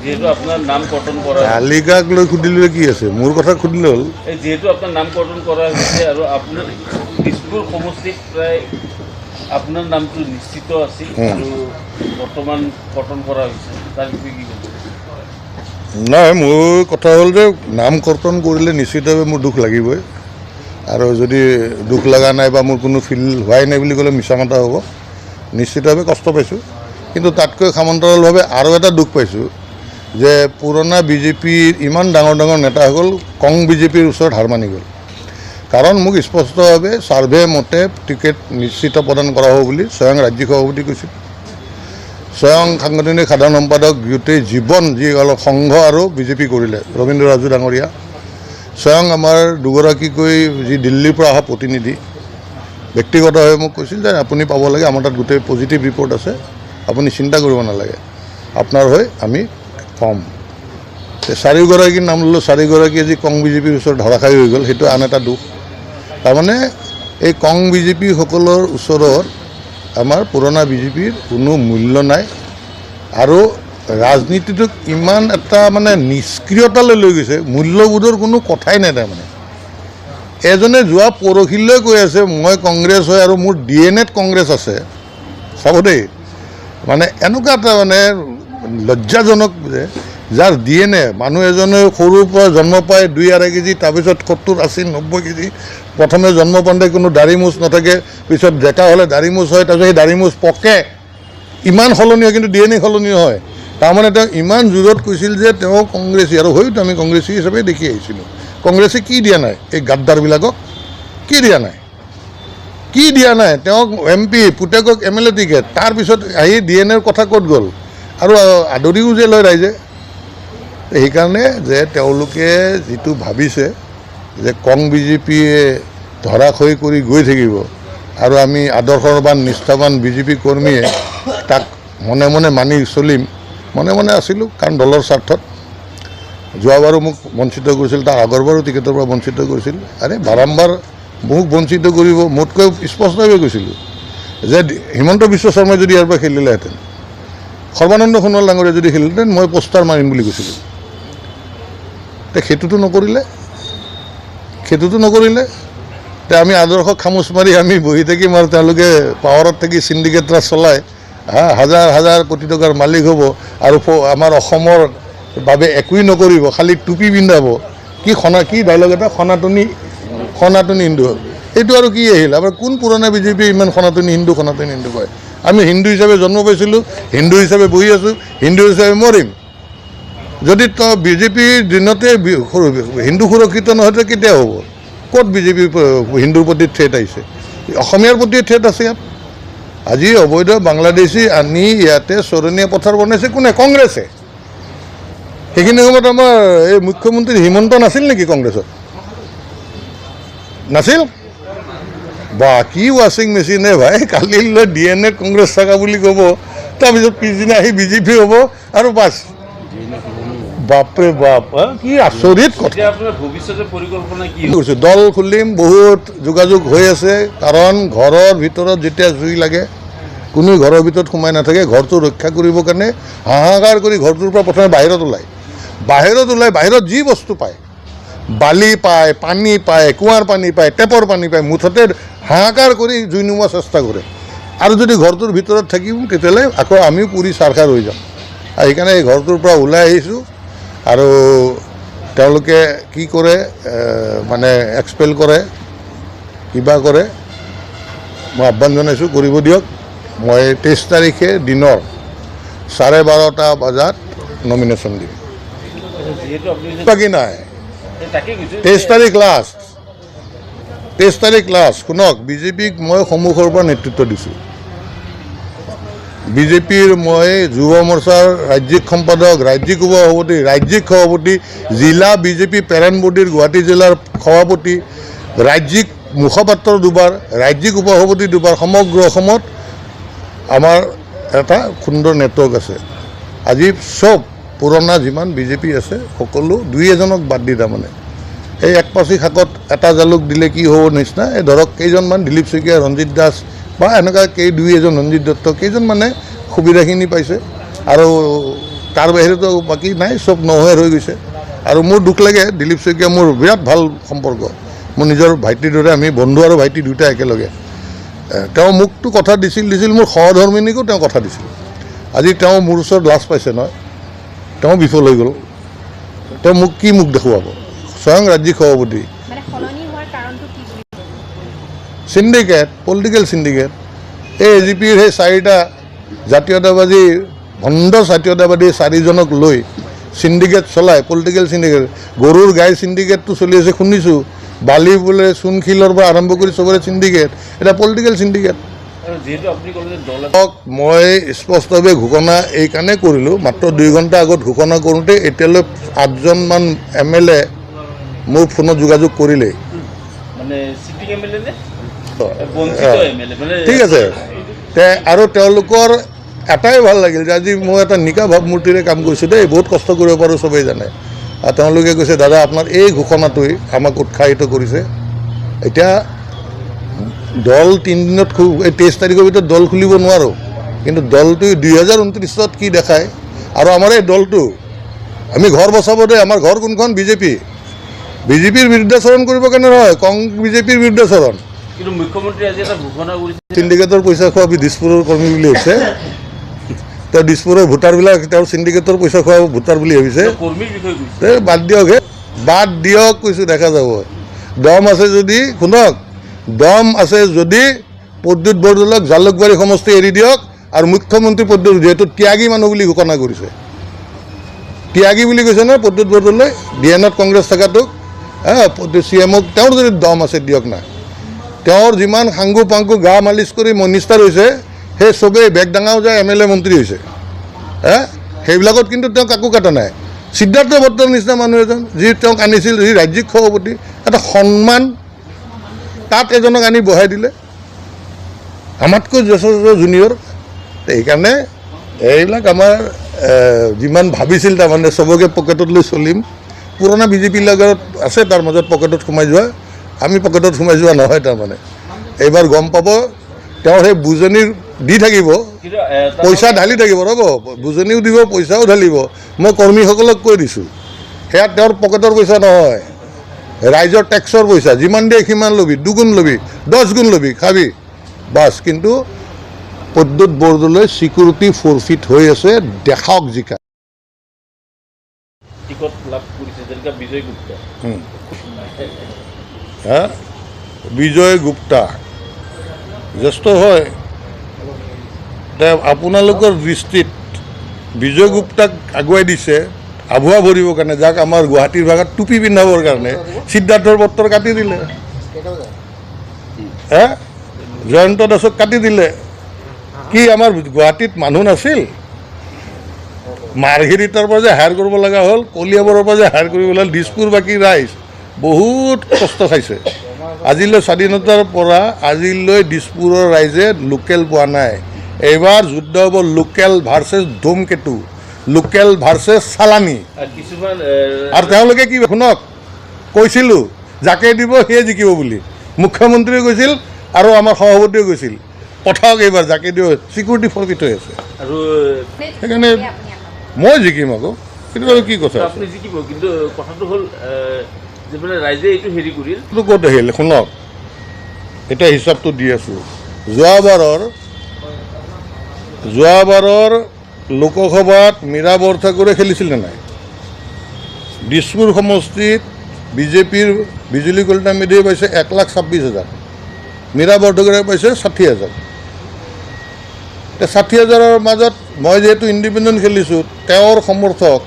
যেহেতু আপনাৰ নাম কটন কৰা তালিকাক লৈ সুধিলে কি আছে, মোৰ কথা সুধিলে হ'ল। যেহেতু আপনার নাম কটন করা হয়েছে আর আপনার দিসপুর সমষ্টিত প্রায় আপনার নামটো নিশ্চিত আছিল আর বর্তমান কটন করা হয়েছে তার বিষয়ে কি বলবেন? নাই, মোৰ কথা হ'ল যে নাম কৰ্তন কৰিলে নিশ্চিতভাৱে মোৰ দুখ লাগিবই, আৰু যদি দুখ লগা নাই বা মোৰ কোনো ফিল হোৱাই নাই বুলি ক'লে মিছা মাতা হ'ব। নিশ্চিতভাৱে কষ্ট পাইছোঁ, কিন্তু তাতকৈ সমান্তৰালভাৱে আৰু এটা দুখ পাইছোঁ যে পুৰণা বিজেপিৰ ইমান ডাঙৰ ডাঙৰ নেতাসকল কং বিজেপিৰ ওচৰত হাৰ মানি গ'ল। কাৰণ মোক স্পষ্টভাৱে ছাৰ্ভে মতে টিকেট নিশ্চিত প্ৰদান কৰা হ'ব বুলি স্বয়ং ৰাজ্যিক সভাপতি কৈছিল। স্বয়ং সাংগঠনিক সাধাৰণ সম্পাদক গোটেই জীৱন যি অলপ সংঘ আৰু বিজেপি কৰিলে ৰবীন্দ্ৰ ৰাজু ডাঙৰীয়া, স্বয়ং আমাৰ দুগৰাকীকৈ যি দিল্লীৰ পৰা অহা প্ৰতিনিধি ব্যক্তিগতভাৱে মোক কৈছিল যে আপুনি পাব লাগে, আমাৰ তাত গোটেই পজিটিভ ৰিপৰ্ট আছে, আপুনি চিন্তা কৰিব নালাগে, আপোনাৰ হৈ আমি কম। চাৰিগৰাকীৰ নাম ল'লোঁ, চাৰিগৰাকীয়ে যি কং বিজেপিৰ ওচৰত ধাৰাসায়ী হৈ গ'ল, সেইটো আন এটা দুখ। তাৰমানে এই কং বিজেপিসকলৰ ওচৰত আমাৰ পুৰণা বিজেপিৰ কোনো মূল্য নাই, আৰু ৰাজনীতিটোক ইমান এটা মানে নিষ্ক্ৰিয়তালৈ লৈ গৈছে, মূল্যবোধৰ কোনো কথাই নাই। তাৰমানে এজনে যোৱা পৰহিলৈ কৈ আছে মই কংগ্ৰেছ হয় আৰু মোৰ DNA-ত কংগ্ৰেছ আছে। চাব দেই, মানে এনেকুৱা এটা মানে লজ্জাজনক যে যাৰ DNA, মানুহ এজনে সৰুৰ পৰা জন্ম পায় 2-2.5 কেজি, তাৰপিছত 70-80-90 কেজি, প্ৰথমে জন্ম পাওঁতে কোনো দাড়ি মোচ নাথাকে, পিছত ডেকা হ'লে দাড়ি মোচ হয়, তাৰপিছত সেই দাড়ি মোচ পকে, ইমান সলনি হয় কিন্তু DNA সলনি হয়। তাৰমানে তেওঁ ইমান জোৰত কৈছিল যে তেওঁ কংগ্ৰেছী, আৰু হয়তো আমি কংগ্ৰেছী হিচাপে দেখি আহিছিলোঁ। কংগ্ৰেছে কি দিয়া নাই এই গাদ্দাৰবিলাকক? কি দিয়া নাই? কি দিয়া নাই? তেওঁক MP, পুতেকক MLA টিকেট, তাৰপিছত আহি DNA-ৰ কথা ক'ত গ'ল? আৰু আদৰিও যে লয় ৰাইজে। সেইকাৰণে যে তেওঁলোকে যিটো ভাবিছে যে কং বিজেপিয়ে ধৰাশয়ী কৰি গৈ থাকিব আৰু আমি আদৰ্শৱান নিষ্ঠাৱান বিজেপি কৰ্মীয়ে তাক মনে মনে মানি চলিম, মনে মনে আছিলোঁ, কাৰণ দলৰ স্বাৰ্থত। যোৱাবাৰো মোক বঞ্চিত কৰিছিল, তাৰ আগৰবাৰো টিকেটৰ পৰা বঞ্চিত কৰিছিল। আৰে বাৰম্বাৰ মোক বঞ্চিত কৰিব, মোতকৈ স্পষ্টভাৱে কৈছিলোঁ যে হিমন্ত বিশ্ব শৰ্মাই যদি ইয়াৰ পৰা খেলিলেহেঁতেন, সৰ্বানন্দ সোণোৱাল ডাঙৰীয়া যদি খেলিলেহেঁতেন, মই পোষ্টাৰ মাৰিম বুলি কৈছিলোঁ। সেইটোতো নকৰিলে, আমি আদৰ্শক খামোচ মাৰি আমি বহি থাকিম আৰু তেওঁলোকে পাৱাৰত থাকি চিণ্ডিকেট ৰাজ চলায়, হাজাৰ হাজাৰ কোটি টকাৰ মালিক হ'ব আৰু আমাৰ অসমৰ বাবে একোৱেই নকৰিব, খালি টুপি পিন্ধাব। কি ডাইলগ এটা, সনাতনী হিন্দু। এইটো আৰু কি আহিল? আমাৰ কোন পুৰণা বিজেপিয়ে ইমান সনাতনী হিন্দু কয়? আমি হিন্দু হিচাপে জন্ম পাইছিলোঁ, হিন্দু হিচাপে বহি আছোঁ, হিন্দু হিচাপে মৰিম। যদি বিজেপিৰ দিনতে হিন্দু সুৰক্ষিত নহয় তেতিয়া কেতিয়া হ'ব? ক'ত বিজেপিৰ হিন্দুৰ প্ৰতি থ্ৰেট আহিছে? অসমীয়াৰ প্ৰতি থ্ৰেট আছে ইয়াত। আজি অবৈধ বাংলাদেশী আনি ইয়াতে চৰণীয়া পথাৰ বনাইছে কোনে? কংগ্ৰেছে। সেইখিনি সময়ত আমাৰ এই মুখ্যমন্ত্ৰী হিমন্ত নাছিল নেকি কংগ্ৰেছত? নাছিল? বা কি ৱাশ্বিং মেচিনে ভাই, কালিলৈ DNA কংগ্ৰেছ থাকা বুলি ক'ব, তাৰপিছত পিছদিনা আহি বিজেপি হ'ব আৰু বাছ। বাপৰে বাপ, কি আচৰিত কথা। ভৱিষ্যতৰ পৰিকল্পনা কি কৰিছোঁ? দল খুলিম, বহুত যোগাযোগ হৈ আছে, কাৰণ ঘৰৰ ভিতৰত যেতিয়া জুই লাগে কোনো ঘৰৰ ভিতৰত সোমাই নাথাকে। ঘৰটো ৰক্ষা কৰিবৰ কাৰণে হাহাকাৰ কৰি ঘৰটোৰ পৰা প্ৰথমে বাহিৰত ওলায়, বাহিৰত যি বস্তু পায়, বালি পায়, পানী পায়, কুঁৱাৰ পানী পায়, টেপৰ পানী পায়, মুঠতে হাহাকাৰ কৰি জুই নুমোৱাৰ চেষ্টা কৰে। আৰু যদি ঘৰটোৰ ভিতৰত থাকিম তেতিয়াহ'লে আকৌ আমিও পুৰি চাৰখাৰ হৈ যাম। আৰু সেইকাৰণে এই ঘৰটোৰ পৰা ওলাই আহিছোঁ, আৰু তেওঁলোকে কি কৰে, মানে এক্সপেল কৰে, কিবা কৰে, মই আহ্বান জনাইছোঁ কৰিব দিয়ক। মই 23 তাৰিখে দিনৰ 12:30 বজাত নমিনেশ্যন দিম। বাকী নাই, 23 তাৰিখ লাষ্ট। শুনক, বিজেপিক মই সন্মুখৰ পৰা নেতৃত্ব দিছোঁ। বিজেপিৰ মই যুৱ মৰ্চাৰ ৰাজ্যিক সম্পাদক, ৰাজ্যিক সভাপতি, জিলা বিজেপি পেৰেণ্ট বডিৰ গুৱাহাটী জিলাৰ সভাপতি, ৰাজ্যিক মুখপাত্ৰ দুবাৰ, ৰাজ্যিক উপসভাপতি দুবাৰ। সমগ্ৰ অসমত আমাৰ এটা সুন্দৰ নেটৱৰ্ক আছে। আজি চব পুৰণা যিমান বিজেপি আছে সকলো, 2-এজনক বাদ দি, তাৰমানে এই একপাচি শাকত এটা জালুক দিলে কি হ'ব নিচিনা, এই ধৰক কেইজনমান দিলীপ শইকীয়া, ৰঞ্জিত দাস বা এনেকুৱা 2-এজন, ৰঞ্জিত দত্ত, কেইজন মানে সুবিধাখিনি পাইছে। আৰু তাৰ বাহিৰেতো বাকী নাই, চব নোহোৱা হৈ গৈছে। আৰু মোৰ দুখ লাগে, দিলীপ শইকীয়া মোৰ বিৰাট ভাল সম্পৰ্ক, মোৰ নিজৰ ভাইটিৰ দৰে, আমি বন্ধু আৰু ভাইটি দুয়োটা একেলগে। তেওঁ মোকতো কথা দিছিল মোৰ সহধৰ্মিনীকো তেওঁ কথা দিছিল। আজি তেওঁ মোৰ ওচৰত লাজ পাইছে নহয়, তেওঁ বিফল হৈ গ'ল। তেওঁ মোক কি মুখ দেখুৱাব? স্বয়ং ৰাজ্যিক সভাপতি, চিণ্ডিকেট, পলিটিকেল চিণ্ডিকেট। এই এজিপিৰ সেই 4টা জাতীয়তাবাদী, ভণ্ড জাতীয়তাবাদী 4জনক লৈ চিণ্ডিকেট চলায়, পলিটিকেল চিণ্ডিকেট। গৰুৰ গাই চিণ্ডিকেটটো চলি আছে শুনিছোঁ, বালি বোলে চূণশিলৰ পৰা আৰম্ভ কৰি চবৰে চিণ্ডিকেট, এটা পলিটিকেল চিণ্ডিকেট। মই স্পষ্টভাৱে ঘোষণা এইকাৰণে কৰিলোঁ, মাত্ৰ 2 ঘণ্টা আগত ঘোষণা কৰোঁতে এতিয়ালৈ 8জনমান MLA মোৰ ফোনত যোগাযোগ কৰিলেই। ঠিক আছে, আৰু তেওঁলোকৰ এটাই ভাল লাগিল যে আজি মই এটা নিকা ভাৱমূৰ্তিৰে কাম কৰিছোঁ দেই, বহুত কষ্ট কৰিব পাৰোঁ, চবেই জানে। আৰু তেওঁলোকে কৈছে, দাদা আপোনাৰ এই ঘোষণাটোৱে আমাক উৎসাহিত কৰিছে। এতিয়া দল 3 দিনত, এই 23 তাৰিখৰ ভিতৰত দল খুলিব নোৱাৰোঁ, কিন্তু দলটো 2029ত কি দেখায়। আৰু আমাৰ এই দলটো আমি ঘৰ বচাব দেই, আমাৰ ঘৰ কোনখন? বিজেপিৰ বিৰুদ্ধাচৰণ কৰিব কাৰণে নহয়, বিজেপিৰ বিৰুদ্ধাচৰণ। কিন্তু মুখ্যমন্ত্ৰী আজি এটা ঘোষণা কৰিছে, চিণ্ডিকেটৰ পইচা খোৱা দিছপুৰৰ কৰ্মী বুলি হৈছে। তেওঁ দিছপুৰৰ ভোটাৰবিলাক তেওঁৰ চিণ্ডিকেটৰ পইচা খোৱা ভোটাৰ বুলি ভাবিছে। বাদ দিয়কহে, বাদ দিয়ক কৈছোঁ, দেখা যাব। দম আছে যদি, শুনক, দম আছে যদি প্ৰদ্যুৎ বৰদলৈক জালুকবাৰী সমষ্টি এৰি দিয়ক। আৰু মুখ্যমন্ত্ৰী পদটো যিহেতু ত্যাগী মানুহ বুলি ঘোষণা কৰিছে, ত্যাগী বুলি কৈছে নহয় প্ৰদ্যুৎ বৰদলৈ, DNত কংগ্ৰেছ থকাটোক, CMক, তেওঁৰ যদি দম আছে দিয়ক না। তেওঁৰ যিমান সাংগু পাংগু গা মালিচ কৰি মিনিষ্টাৰ হৈছে, সেই চবেই বেগডাঙাও যায় MLA মন্ত্ৰী হৈছে। সেইবিলাকত কিন্তু তেওঁ কাকো কাটা নাই। সিদ্ধাৰ্থ বৰ্তাৰ নিচিনা মানুহ এজন, যি তেওঁক আনিছিল, যি ৰাজ্যিক সভাপতি, এটা সন্মান, তাত এজনক আনি বহাই দিলে, আমাতকৈ যথেষ্ট জুনিয়ৰ। সেইকাৰণে এইবিলাক আমাৰ যিমান ভাবিছিল, তাৰমানে চবকে পকেটত লৈ চলিম, পুৰণা বিজেপিৰ লগত আছে, তাৰ মাজত পকেটত সোমাই যোৱা, আমি পকেটত সোমাই যোৱা নহয়। তাৰমানে এইবাৰ গম পাব, তেওঁ সেই বুজনি দি থাকিব, পইচা ঢালি থাকিব, ৰ'ব, বুজনিও দিব, পইচাও ঢালিব। মই কৰ্মীসকলক কৈ দিছোঁ, সেয়া তেওঁৰ পকেটৰ পইচা নহয়, ৰাইজৰ টেক্সৰ পইচা। যিমান দিয়ে সিমান ল'বি, 2 গুণ ল'বি, 10 গুণ ল'বি, খাবি বাছ। কিন্তু প্ৰদ্যুৎ বৰদলৈ ছিকিউৰিটি ফৰফিট হৈ আছে, দেখাওক জিকা। বিজয় গুপ্তা জ্যেষ্ঠ হয়, আপোনালোকৰ দৃষ্টিত বিজয় গুপ্তাক আগুৱাই দিছে আভুৱা ভৰিবৰ কাৰণে, যাক আমাৰ গুৱাহাটীৰ ভাগত টুপি পিন্ধাবৰ কাৰণে সিদ্ধাৰ্থৰ বৰ্তৰ কাটি দিলে, জয়ন্ত দাসক কাটি দিলে। কি আমাৰ গুৱাহাটীত মানুহ নাছিল? মাৰ্ঘেৰিটাৰ পৰা যে হায়াৰ কৰিব লগা হ'ল, কলিয়াবৰৰ পৰা যে হায়াৰ কৰিব হ'ল, দিছপুৰ বাকী ৰাইজ বহুত কষ্ট খাইছে। আজিলৈ স্বাধীনতাৰ পৰা আজিলৈ দিছপুৰৰ ৰাইজে লোকেল পোৱা নাই। এইবাৰ যুদ্ধ হ'ব লোকেল ভাৰ্চেছ ধুমকেতু, লোকেল ভাৰ্চেছ চালানী। আৰু তেওঁলোকে কি, শুনক, কৈছিলোঁ যাকে দিব সেয়ে জিকিব বুলি, মুখ্যমন্ত্ৰীয়ে কৈছিল আৰু আমাৰ সভাপতিয়ে কৈছিল, পঠাওক এইবাৰ যাকে দিব, ছিকিউৰিটি ফৰফিট হৈ আছে। আৰু সেইকাৰণে মই জিকিম আকৌ, কিন্তু কি কথা আপুনি জিকিব, কিন্তু কথাটো হ'ল যে মানে ৰাইজে এইটো হেৰি কৰিল, ক'ত আহিল শুনক, এতিয়া হিচাপটো দি আছোঁ। যোৱাবাৰৰ লোকসভাত মীৰা বৰঠাকুৰে খেলিছিল নে নাই? দিছপুৰ সমষ্টিত বিজেপিৰ বিজুলী কলিতা মেধিয়ে পাইছে 1,26,000, মীৰা বৰঠাকুৰে পাইছে 60,000। 60,000ৰ মাজত মই যিহেতু ইণ্ডিপেণ্ডেণ্ট খেলিছোঁ, তেওঁৰ সমৰ্থক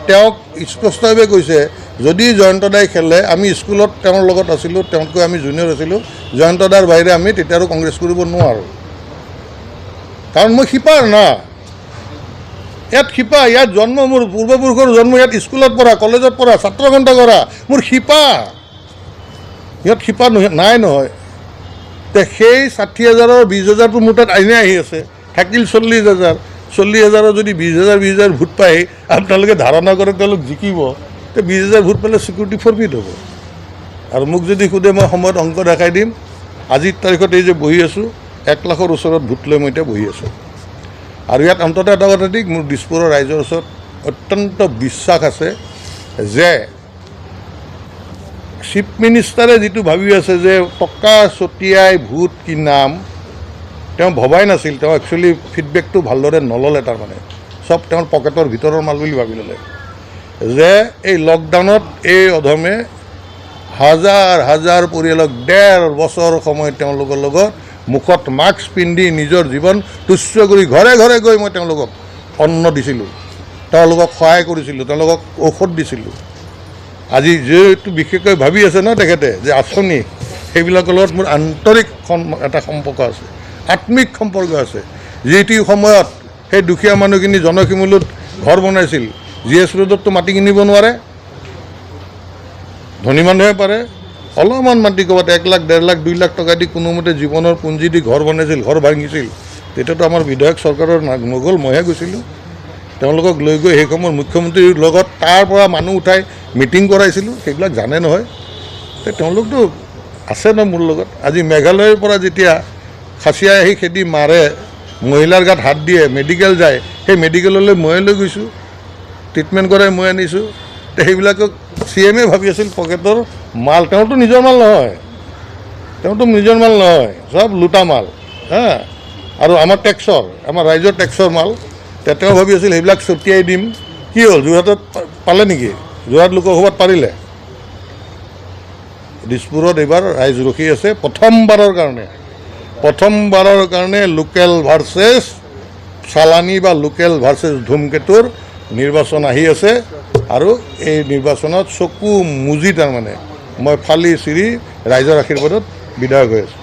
তেওঁক স্পষ্টভাৱে কৈছে, যদি জয়ন্ত দাই খেলে, আমি স্কুলত তেওঁৰ লগত আছিলোঁ, তেওঁতকৈ আমি জুনিয়ৰ আছিলোঁ, জয়ন্ত দাৰ বাহিৰে আমি তেতিয়া আৰু কংগ্ৰেছ কৰিব নোৱাৰোঁ। কাৰণ মই শিপাৰ না, ইয়াত শিপা, ইয়াত জন্ম, মোৰ পূৰ্বপুৰুষৰ জন্ম ইয়াত, স্কুলত পঢ়া, কলেজত পঢ়া, ছাত্ৰ ঘণ্টা কৰা, মোৰ শিপা। ইয়াত শিপা নাই নহয়। সেই 60,000ৰ 20,000টো মোৰ তাত আইনে আহি আছে, থাকিল 40,000। 40,000ৰ যদি 20,000 ভোট পাই আপোনালোকে ধাৰণা কৰে তেওঁলোক জিকিব, তে 20,000 ভোট পালে ছিকিউৰিটি ফৰফিট হ'ব। আৰু মোক যদি সোধে, মই সময়ত অংক দেখাই দিম। আজিৰ তাৰিখত এই যে বহি আছোঁ, 1 লাখৰ ওচৰত ভোট লৈ মই এতিয়া বহি আছোঁ। আৰু ইয়াত অন্ততঃ এটা কথা ঠিক, মোৰ দিছপুৰৰ ৰাইজৰ ওচৰত অত্যন্ত বিশ্বাস আছে যে চিফ মিনিষ্টাৰে যিটো ভাবি আছে যে টকা ছটিয়াই ভোট কিনাম, তেওঁ ভবাই নাছিল। তেওঁ একচুৱেলি ফিডবেকটো ভালদৰে নল'লে, তাৰমানে চব তেওঁৰ পকেটৰ ভিতৰৰ মাল বুলি ভাবি ল'লে যে এই লকডাউনত এই অধমে হাজাৰ হাজাৰ পৰিয়ালক 1.5 বছৰ সময় তেওঁলোকৰ লগত মুখত মাস্ক পিন্ধি নিজৰ জীৱন তুচ্ছ কৰি ঘৰে ঘৰে গৈ মই তেওঁলোকক অন্ন দিছিলোঁ, তেওঁলোকক সহায় কৰিছিলোঁ, তেওঁলোকক ঔষধ দিছিলোঁ। আজি যিটো বিশেষকৈ ভাবি আছে ন তেখেতে যে আঁচনি, সেইবিলাকৰ লগত মোৰ আন্তৰিক এটা সম্পৰ্ক আছে, আত্মিক সম্পৰ্ক আছে। যিটো সময়ত সেই দুখীয়া মানুহখিনি জনশিমলুত ঘৰ বনাইছিল, GS ৰোডততো মাটি কিনিব নোৱাৰে, ধনী মানুহে পাৰে। অলপমান মাটি ক'ৰবাত 1 লাখ 1.5 লাখ 2 লাখ টকা দি কোনোমতে জীৱনৰ পুঞ্জি দি ঘৰ বনাইছিল, ঘৰ ভাঙিছিল। তেতিয়াতো আমাৰ বিধায়ক চৰকাৰৰ নগ'ল, মইহে গৈছিলোঁ। তেওঁলোকক লৈ গৈ সেই সময়ৰ মুখ্যমন্ত্ৰীৰ লগত তাৰ পৰা মানুহ উঠাই মিটিং কৰাইছিলোঁ। সেইবিলাক জানে নহয়, তেওঁলোকতো আছে ন মোৰ লগত। আজি মেঘালয়ৰ পৰা যেতিয়া খাচীয়াই আহি খেদি মাৰে, মহিলাৰ গাত হাত দিয়ে, মেডিকেল যায়, সেই মেডিকেললৈ ময়ে লৈ গৈছোঁ, ট্ৰিটমেণ্ট কৰাই মই আনিছোঁ। সেইবিলাকক CMে ভাবি আছিল পকেটৰ মাল। তেওঁতো নিজৰ মাল নহয়, চব লুটা মাল হা। আৰু আমাৰ টেক্সৰ, আমাৰ ৰাইজৰ টেক্সৰ মাল। তেওঁ ভাবি আছিল সেইবিলাক ছটিয়াই দিম। কি হ'ল, যোৰহাটত পালে নেকি? যোৰহাট লোকসভাত পাৰিলে। দিছপুৰত এইবাৰ ৰাইজ ৰখি আছে প্ৰথমবাৰৰ কাৰণে লোকেল ভাৰ্চেছ চালানী বা লোকেল ভাৰ্চেছ ধুমকেতুৰ নিৰ্বাচন আহি আছে। আৰু এই নিৰ্বাচনত চকু মুজি তাৰমানে মই ফালি চিৰি ৰাইজৰ আশীৰ্বাদত বিধায়ক হৈ আছোঁ।